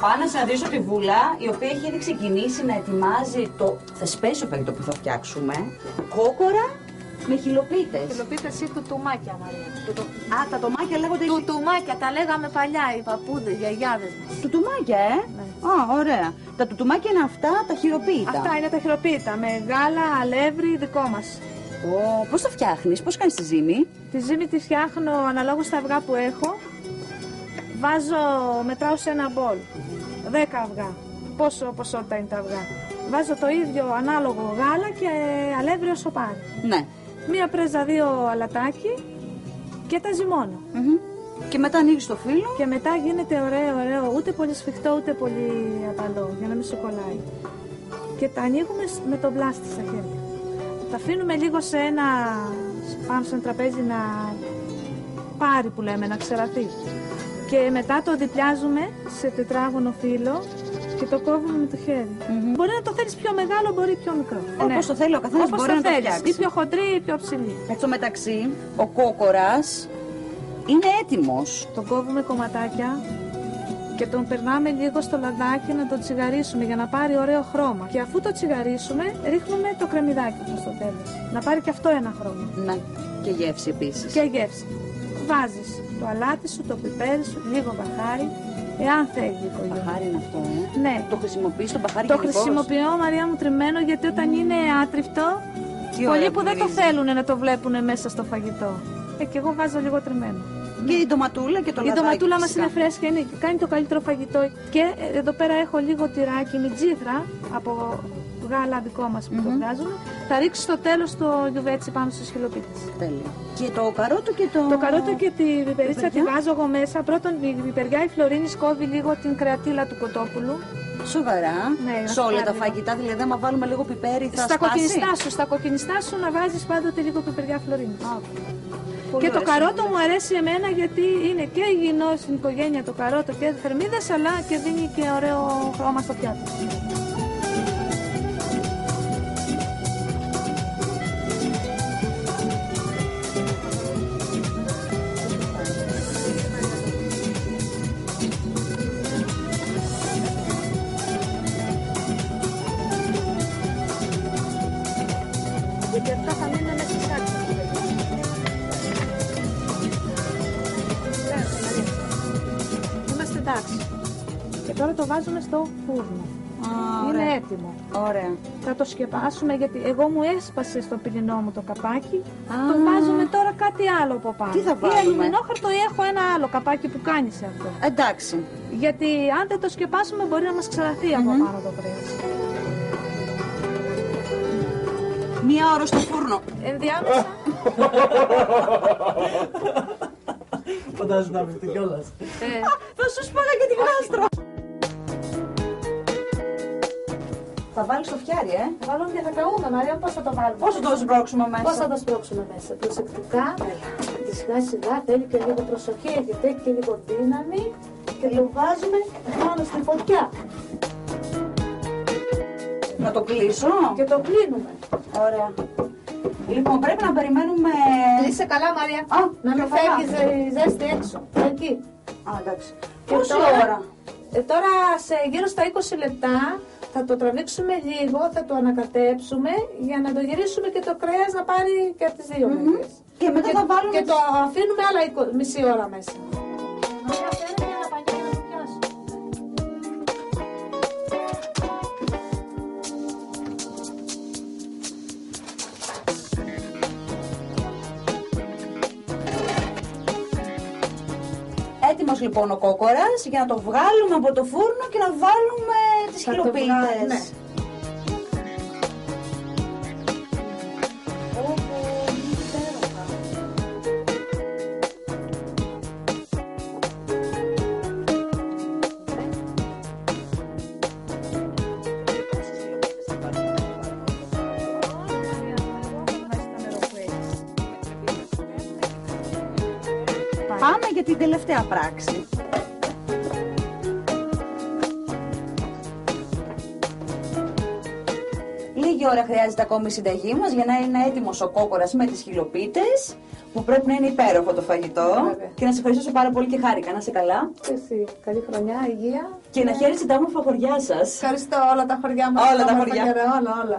Πάω να συναντήσω τη Βούλα, η οποία έχει ήδη ξεκινήσει να ετοιμάζει το θεσπέσιο φαγητό που θα φτιάξουμε. Κόκορα με χιλοπίτες. Χιλοπίτες ή τουτουμάκια, Μαρία. Α, τα τομάκια λέγονται. Τουτουμάκια, τα λέγαμε παλιά οι παππούδες, οι γιαγιάδες μας. Τουτουμάκια, Ναι. Α, ωραία. Τα τουτουμάκια είναι αυτά, τα χειροποίητα. Αυτά είναι τα χειροποίητα, με γάλα, αλεύρι, δικό μας. Πώς τα φτιάχνεις, πώς κάνεις τη ζύμη? Τη ζύμη τη φτιάχνω αναλόγως στα αυγά που έχω. Μετράω σε ένα μπολ 10 αυγά. Πόσο ποσότητα είναι τα αυγά. Βάζω το ίδιο ανάλογο γάλα και αλεύρι όσο πάρει. Ναι. Μία πρέζα, 2 αλατάκι και τα ζυμώνω. Και μετά ανοίγεις το φύλλο. Και μετά γίνεται ωραίο, ούτε πολύ σφιχτό ούτε πολύ απαλό, για να μην σου κολλάει. Και τα ανοίγουμε με το μπλάστη στα χέρια. Τα αφήνουμε λίγο πάνω σε ένα τραπέζι να πάρει, που λέμε, να ξεραθεί. Και μετά το διπλιάζουμε σε τετράγωνο φύλλο και το κόβουμε με το χέρι. Μπορεί να το θέλεις πιο μεγάλο, μπορεί πιο μικρό. Όπως το θέλει ο καθένας, μπορεί να το φτιάξει. Ή πιο χοντρή ή πιο ψηλή. Στο μεταξύ, ο κόκορας είναι έτοιμος. Τον κόβουμε κομματάκια και τον περνάμε λίγο στο λαδάκι να το τσιγαρίσουμε για να πάρει ωραίο χρώμα. Και αφού το τσιγαρίσουμε, ρίχνουμε το κρεμμυδάκι του στο τέλος. Να πάρει και αυτό ένα χρώμα. Ναι, και γεύση επίσης. Και γεύση. Βάζεις το αλάτι σου, το πιπέρι σου, λίγο μπαχάρι, εάν θέλει η οικογένεια. Μπαχάρι είναι αυτό, Ναι. Το χρησιμοποιείς το μπαχάρι? Το χρησιμοποιώ, Μαρία μου, τριμμένο, γιατί όταν είναι άτριφτο, πολλοί που δεν το θέλουν να το βλέπουν μέσα στο φαγητό. Και εγώ βάζω λίγο τριμμένο. Και η ντοματούλα και το λαδάκι. Η ντοματούλα μας είναι φρέσκια, κάνει το καλύτερο φαγητό. Και εδώ πέρα έχω λίγο τυράκι με τζίθρα από γάλα δικό μας που το βγάζουμε. Θα ρίξω στο τέλος το γιουβέτσι πάνω στις χιλοπίτες. Τέλεια. Και το καρότο και το... Το καρότο και τη πιπερίτσα τη βάζω εγώ μέσα. Πρώτον, η πιπεριά η Φλωρίνη κόβει λίγο την κρεατήλα του κοτόπουλου. Σοβαρά. Ναι, σε όλα τα φαγητά, δηλαδή, άμα βάλουμε λίγο πιπέρι, θα σπάσει. Στα κοκκινιστά σου να βάζεις πάντοτε λίγο πιπεριά Φλωρίνη. Και το καρότο μου αρέσει εμένα γιατί είναι και υγιεινό στην οικογένεια το καρότο και θερμίδες, αλλά και δίνει και ωραίο χρώμα στο πιάτο. Γιατί αυτά θα μείνουν μέσα στη σάκη. Είμαστε εντάξει. Και τώρα το βάζουμε στο φούρνο. Είναι έτοιμο. Ωραία. Θα το σκεπάσουμε, γιατί εγώ μου έσπασε στο πυρηνό μου το καπάκι. Το βάζουμε τώρα κάτι άλλο από πάνω. Τι θα βάλουμε? Ή αλουμινόχαρτο ή έχω ένα άλλο καπάκι που κάνει σε αυτό. Εντάξει. Γιατί αν δεν το σκεπάσουμε μπορεί να μας ξεραθεί από πάνω το κρέας. Μία ώρα στο φούρνο. Ενδιάμεσα. Φαντάζομαι να βρείτε κιόλας. Θα σου σπάγα και την γάστρο. Θα βάλεις το φτιάρι, Θα βάλουμε και θα καούμε, Μαρία, πώς θα το βάλουμε. Πώς θα το σμπρώξουμε μέσα? Πώς θα το σπρώξουμε μέσα. Προσεκτικά, και σιγά σιγά, θέλει και λίγο προσοχή, γιατί έχει και λίγο δύναμη και το βάζουμε πάνω στη φωτιά. Να το κλείσω. Και το κλείνουμε. Ωραία. Λοιπόν, πρέπει να περιμένουμε... Κλείσε καλά, Μαρία. Να μην φεύγει η ζέστη έξω. Εκεί. Εντάξει. Και Πόση ώρα? Τώρα γύρω στα 20 λεπτά θα το τραβήξουμε λίγο, θα το ανακατέψουμε για να το γυρίσουμε και το κρέας να πάρει και από τις δύο μεριές. Και μετά θα βάλουμε... Και το αφήνουμε άλλα μισή ώρα μέσα. Μαρία, φέρνει ένα πανιά να το πιάσω. Έτοιμος λοιπόν ο κόκορας για να το βγάλουμε από το φούρνο και να βάλουμε τις χιλοπίτες. Ναι. Πάμε για την τελευταία πράξη. Λίγη ώρα χρειάζεται ακόμη η συνταγή μας για να είναι έτοιμος ο κόκορας με τις χιλοπίτες, που πρέπει να είναι υπέροχο το φαγητό. Βέβαια. Και να σε ευχαριστήσω πάρα πολύ και χάρηκα. Να είσαι καλά. Και εσύ. Καλή χρονιά, υγεία. Και να χαίρεσαι τα όμορφα χωριά σας. Ευχαριστώ όλα τα χωριά μας. Όλα τα χωριά. Όλα.